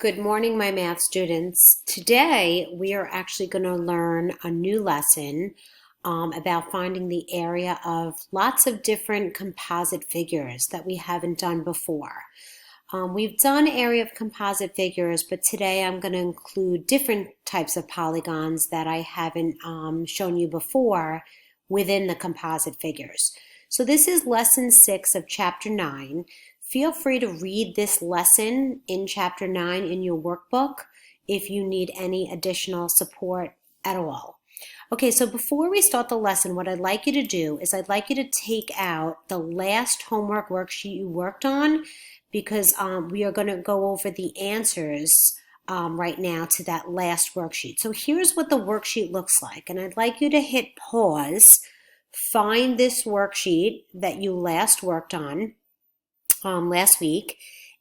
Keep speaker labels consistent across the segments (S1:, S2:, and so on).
S1: Good morning, my math students. Today, we are actually going to learn a new lesson about finding the area of lots of different composite figures that we haven't done before. We've done area of composite figures, but today I'm going to include different types of polygons that I haven't shown you before within the composite figures. So this is lesson 6 of chapter 9. Feel free to read this lesson in chapter 9 in your workbook if you need any additional support at all. Okay, so before we start the lesson, what I'd like you to do is I'd like you to take out the last homework worksheet you worked on, because we are going to go over the answers right now to that last worksheet. So here's what the worksheet looks like, and I'd like you to hit pause, find this worksheet that you last worked on last week,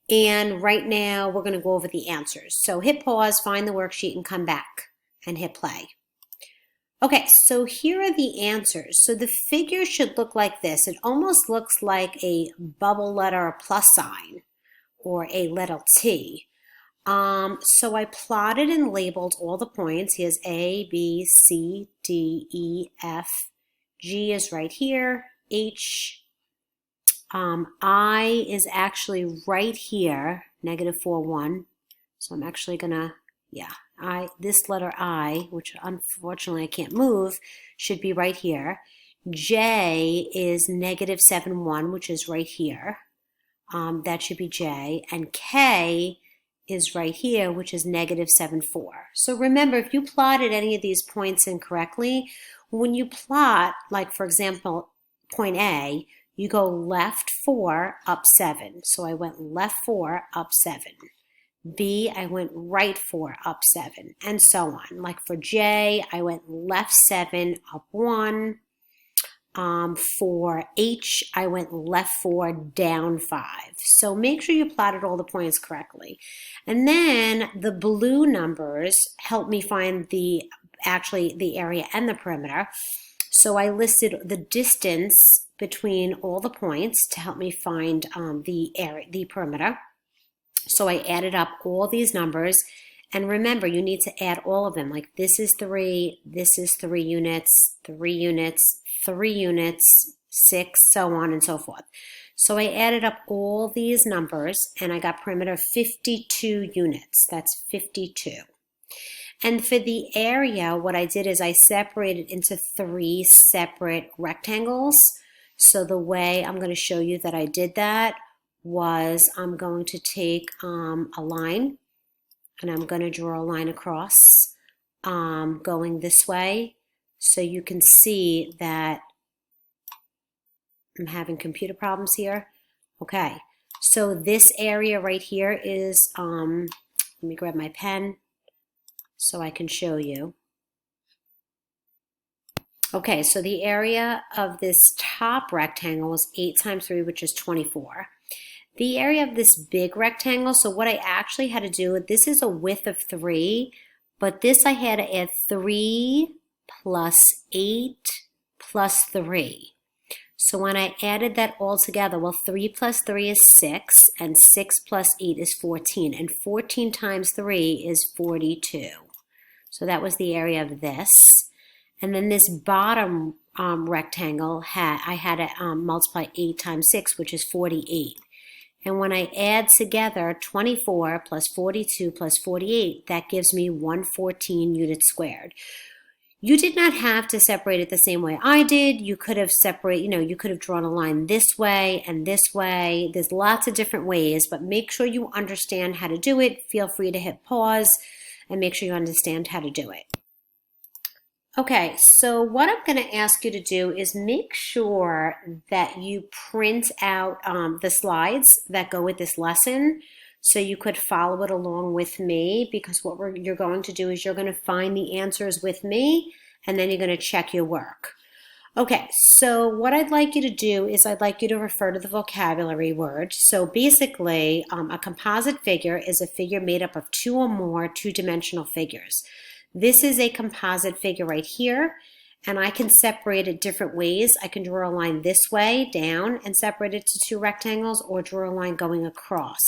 S1: and right now we're going to go over the answers. So hit pause, find the worksheet, and come back and hit play. Okay, so here are the answers. So the figure should look like this. It almost looks like a bubble letter, a plus sign, or a letter T. So I plotted and labeled all the points. Here's A, B, C, D, E, F. G is right here. H. I is actually right here, -4, 1. So I'm actually gonna, this letter I, which unfortunately I can't move, should be right here. J is -7, 1, which is right here. That should be J. And K is right here, which is -7, 4. So remember, if you plotted any of these points incorrectly, when you plot, like for example, point A, you go left 4, up 7. So I went left 4, up 7. B, I went right 4, up 7, and so on. Like for J, I went left 7, up 1. For H, I went left 4, down 5. So make sure you plotted all the points correctly. And then the blue numbers help me find the area and the perimeter. So I listed the distance between all the points to help me find the perimeter. So I added up all these numbers, and remember, you need to add all of them. Like this is 3, this is 3 units, 3 units, 3 units, 6, so on and so forth. So I added up all these numbers, and I got perimeter 52 units. That's 52. And for the area, what I did is I separated into 3 separate rectangles. So the way I'm going to show you that I did that was I'm going to take a line, and I'm going to draw a line across going this way, so you can see that I'm having computer problems here. Okay, so this area right here is, let me grab my pen so I can show you. Okay, so the area of this top rectangle is 8 times 3, which is 24. The area of this big rectangle, so what I actually had to do, this is a width of 3, but this I had to add 3 plus 8 plus 3. So when I added that all together, well, 3 plus 3 is 6, and 6 plus 8 is 14, and 14 times 3 is 42. So that was the area of this. And then this bottom rectangle, I had to multiply 8 times 6, which is 48. And when I add together 24 plus 42 plus 48, that gives me 114 units squared. You did not have to separate it the same way I did. You could have you could have drawn a line this way and this way. There's lots of different ways, but make sure you understand how to do it. Feel free to hit pause and make sure you understand how to do it. Okay, so what I'm going to ask you to do is make sure that you print out the slides that go with this lesson so you could follow it along with me, because what you're going to do is you're going to find the answers with me, and then you're going to check your work. Okay, so what I'd like you to do is I'd like you to refer to the vocabulary word. So basically, a composite figure is a figure made up of 2 or more two-dimensional figures. This is a composite figure right here, and I can separate it different ways. I can draw a line this way down and separate it to 2 rectangles, or draw a line going across.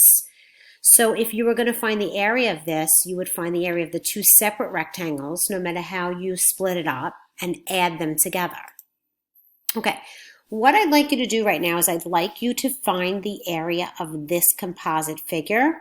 S1: So if you were going to find the area of this, you would find the area of the two separate rectangles, no matter how you split it up, and add them together. Okay, what I'd like you to do right now is I'd like you to find the area of this composite figure.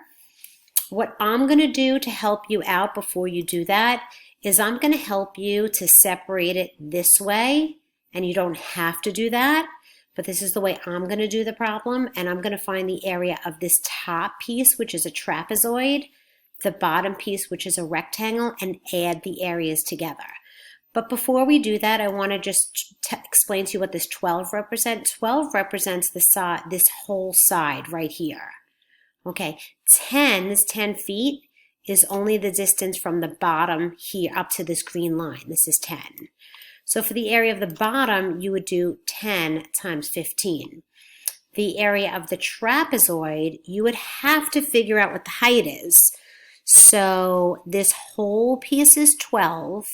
S1: What I'm going to do to help you out before you do that is I'm going to help you to separate it this way, and you don't have to do that, but this is the way I'm going to do the problem, and I'm going to find the area of this top piece, which is a trapezoid, the bottom piece, which is a rectangle, and add the areas together. But before we do that, I want to just explain to you what this 12 represents. 12 represents the side, this whole side right here. Okay, 10, this 10 feet is only the distance from the bottom here up to this green line. This is 10. So for the area of the bottom, you would do 10 times 15. The area of the trapezoid, you would have to figure out what the height is. So this whole piece is 12,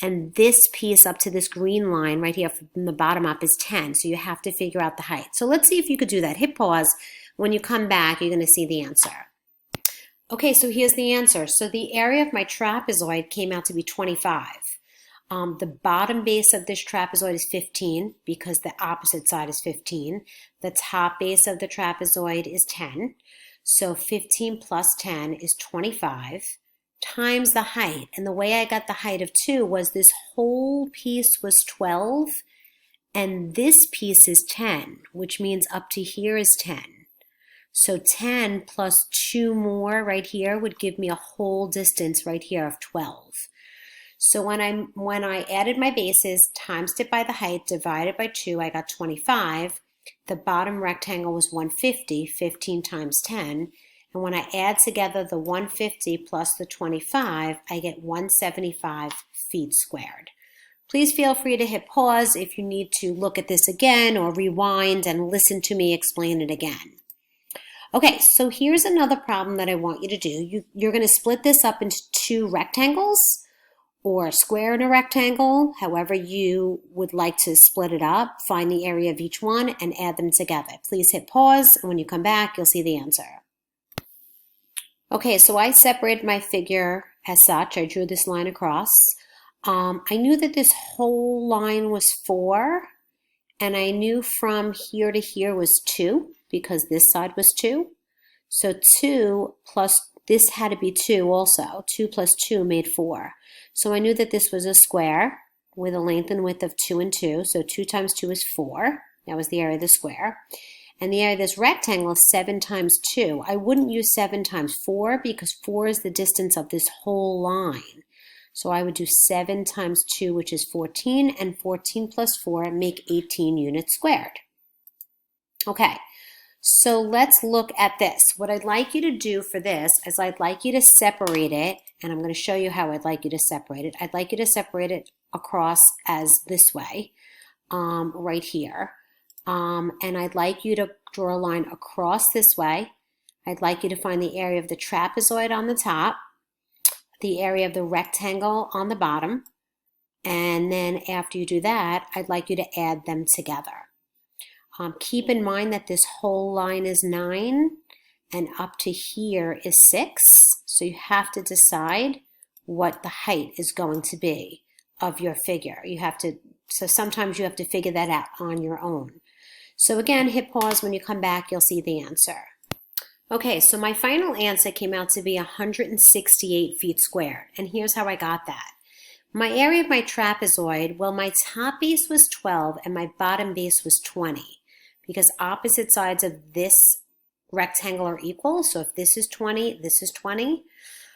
S1: and this piece up to this green line right here from the bottom up is 10. So you have to figure out the height. So let's see if you could do that. Hit pause. When you come back, you're going to see the answer. Okay, so here's the answer. So the area of my trapezoid came out to be 25. The bottom base of this trapezoid is 15 because the opposite side is 15. The top base of the trapezoid is 10. So 15 plus 10 is 25 times the height. And the way I got the height of 2 was this whole piece was 12 and this piece is 10, which means up to here is 10. So 10 plus 2 more right here would give me a whole distance right here of 12. So when I added my bases, times it by the height, divided by 2, I got 25. The bottom rectangle was 150, 15 times 10. And when I add together the 150 plus the 25, I get 175 feet squared. Please feel free to hit pause if you need to look at this again or rewind and listen to me explain it again. Okay, so here's another problem that I want you to do. You're going to split this up into two rectangles or a square and a rectangle, however you would like to split it up. Find the area of each one and add them together. Please hit pause, and when you come back, you'll see the answer. Okay, so I separated my figure as such. I drew this line across. I knew that this whole line was 4, and I knew from here to here was 2 because this side was 2. So 2 plus, this had to be 2 also. 2 plus 2 made 4. So I knew that this was a square with a length and width of 2 and 2. So 2 times 2 is 4. That was the area of the square. And the area of this rectangle is 7 times 2. I wouldn't use 7 times 4 because 4 is the distance of this whole line. So I would do 7 times 2, which is 14, and 14 plus 4 make 18 units squared. Okay, so let's look at this. What I'd like you to do for this is I'd like you to separate it, and I'm going to show you how I'd like you to separate it. I'd like you to separate it across as this way, right here. And I'd like you to draw a line across this way. I'd like you to find the area of the trapezoid on the top, the area of the rectangle on the bottom, and then after you do that, I'd like you to add them together. Keep in mind that this whole line is 9 and up to here is 6, so you have to decide what the height is going to be of your figure. So sometimes you have to figure that out on your own. So again, hit pause. When you come back, you'll see the answer. Okay, so my final answer came out to be 168 feet squared, and here's how I got that. My area of my trapezoid, well, my top base was 12 and my bottom base was 20 because opposite sides of this rectangle are equal. So if this is 20, this is 20.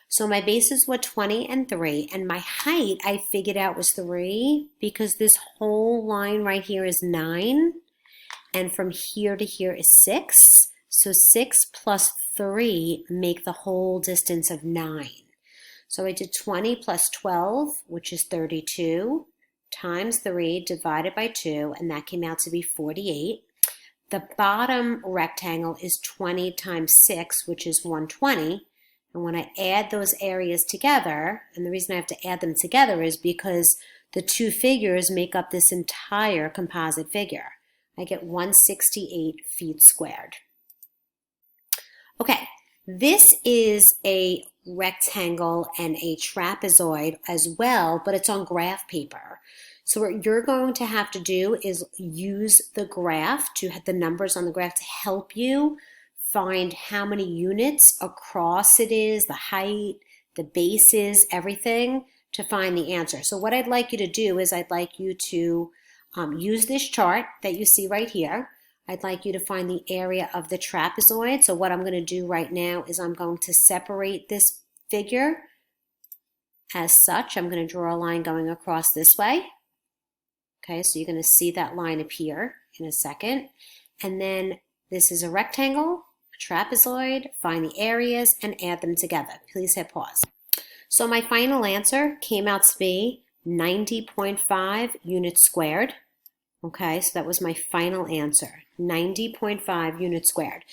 S1: So my bases were 20 and 3, and my height I figured out was 3 because this whole line right here is 9, and from here to here is 6. So 6 plus 3 make the whole distance of 9. So I did 20 plus 12, which is 32, times 3 divided by 2, and that came out to be 48. The bottom rectangle is 20 times 6, which is 120. And when I add those areas together, and the reason I have to add them together is because the two figures make up this entire composite figure. I get 168 feet squared. Okay, This is a rectangle and a trapezoid as well, but it's on graph paper. So what you're going to have to do is use the graph to have the numbers on the graph to help you find how many units across it is, the height, the bases, everything to find the answer. So what I'd like you to do is I'd like you to use this chart that you see right here. I'd like you to find the area of the trapezoid. So what I'm going to do right now is I'm going to separate this figure as such. I'm going to draw a line going across this way. Okay, so you're going to see that line appear in a second. And then this is a rectangle, a trapezoid, find the areas and add them together. Please hit pause. So my final answer came out to be 90.5 units squared. Okay, so that was my final answer, 90.5 units squared.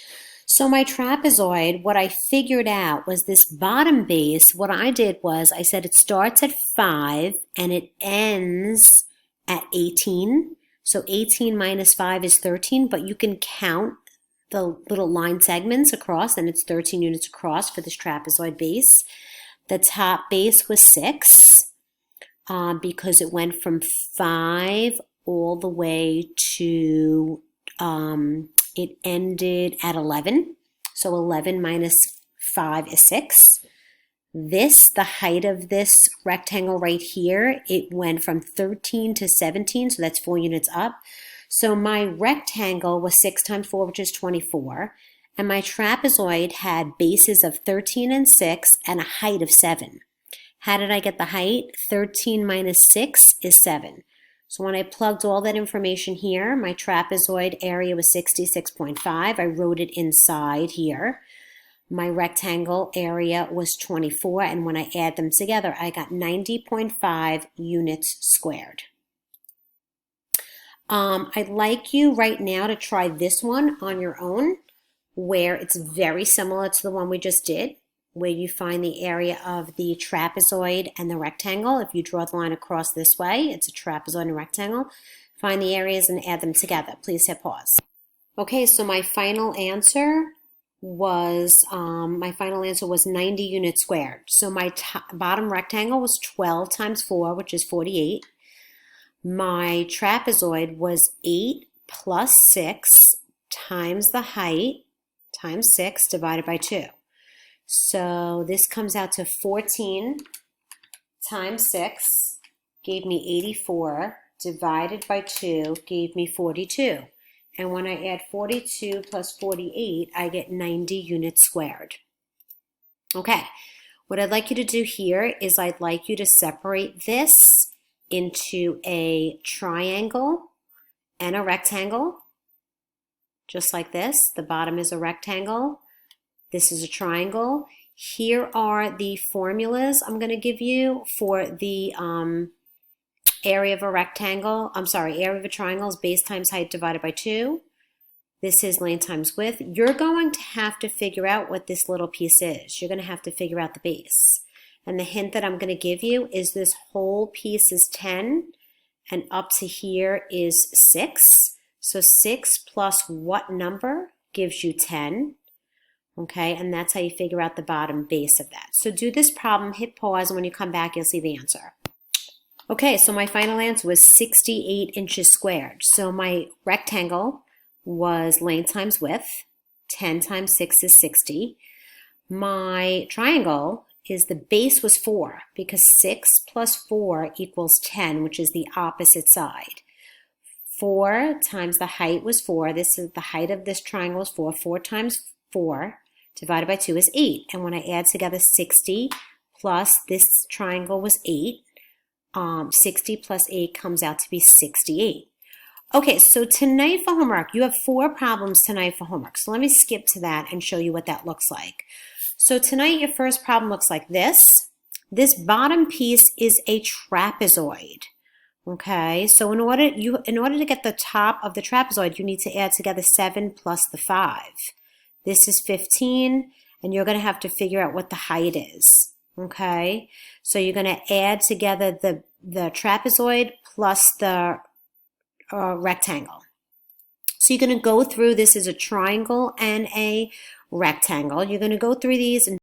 S1: So my trapezoid, what I figured out was this bottom base. What I did was I said it starts at 5 and it ends at 18. So 18 minus 5 is 13, but you can count the little line segments across, and it's 13 units across for this trapezoid base. The top base was 6 because it went from 5 all the way to, it ended at 11. So 11 minus 5 is 6. This, the height of this rectangle right here, it went from 13 to 17, so that's 4 units up. So my rectangle was 6 times 4, which is 24. And my trapezoid had bases of 13 and 6 and a height of 7. How did I get the height? 13 minus 6 is 7. So when I plugged all that information here, my trapezoid area was 66.5. I wrote it inside here. My rectangle area was 24, and when I add them together, I got 90.5 units squared. I'd like you right now to try this one on your own, where it's very similar to the one we just did, where you find the area of the trapezoid and the rectangle. If you draw the line across this way, it's a trapezoid and a rectangle. Find the areas and add them together. Please hit pause. Okay, so my final answer was 90 units squared. So my bottom rectangle was 12 times 4, which is 48. My trapezoid was 8 plus 6 times the height times 6 divided by 2. So this comes out to 14 times 6 gave me 84, divided by 2 gave me 42. And when I add 42 plus 48, I get 90 units squared. Okay, what I'd like you to do here is I'd like you to separate this into a triangle and a rectangle, just like this. The bottom is a rectangle. This is a triangle. Here are the formulas I'm going to give you for the area of a rectangle. Area of a triangle is base times height divided by 2. This is length times width. You're going to have to figure out what this little piece is. You're going to have to figure out the base. And the hint that I'm going to give you is this whole piece is 10, and up to here is 6. So 6 plus what number gives you 10? Okay, and that's how you figure out the bottom base of that. So do this problem, hit pause, and when you come back, you'll see the answer. Okay, so my final answer was 68 inches squared. So my rectangle was length times width. 10 times 6 is 60. My triangle is the base was 4 because 6 plus 4 equals 10, which is the opposite side. 4 times the height was 4. This is the height of this triangle is 4. 4 times 4 divided by 2 is 8. And when I add together 60 plus this triangle was 8, 60 plus 8 comes out to be 68. Okay, so tonight for homework, you have 4 problems tonight for homework. So let me skip to that and show you what that looks like. So tonight your first problem looks like this. This bottom piece is a trapezoid. Okay, so in order to get the top of the trapezoid, you need to add together 7 plus the 5. This is 15, and you're going to have to figure out what the height is. Okay, so you're going to add together the trapezoid plus the rectangle. So you're going to go through, this is a triangle and a rectangle. You're going to go through these and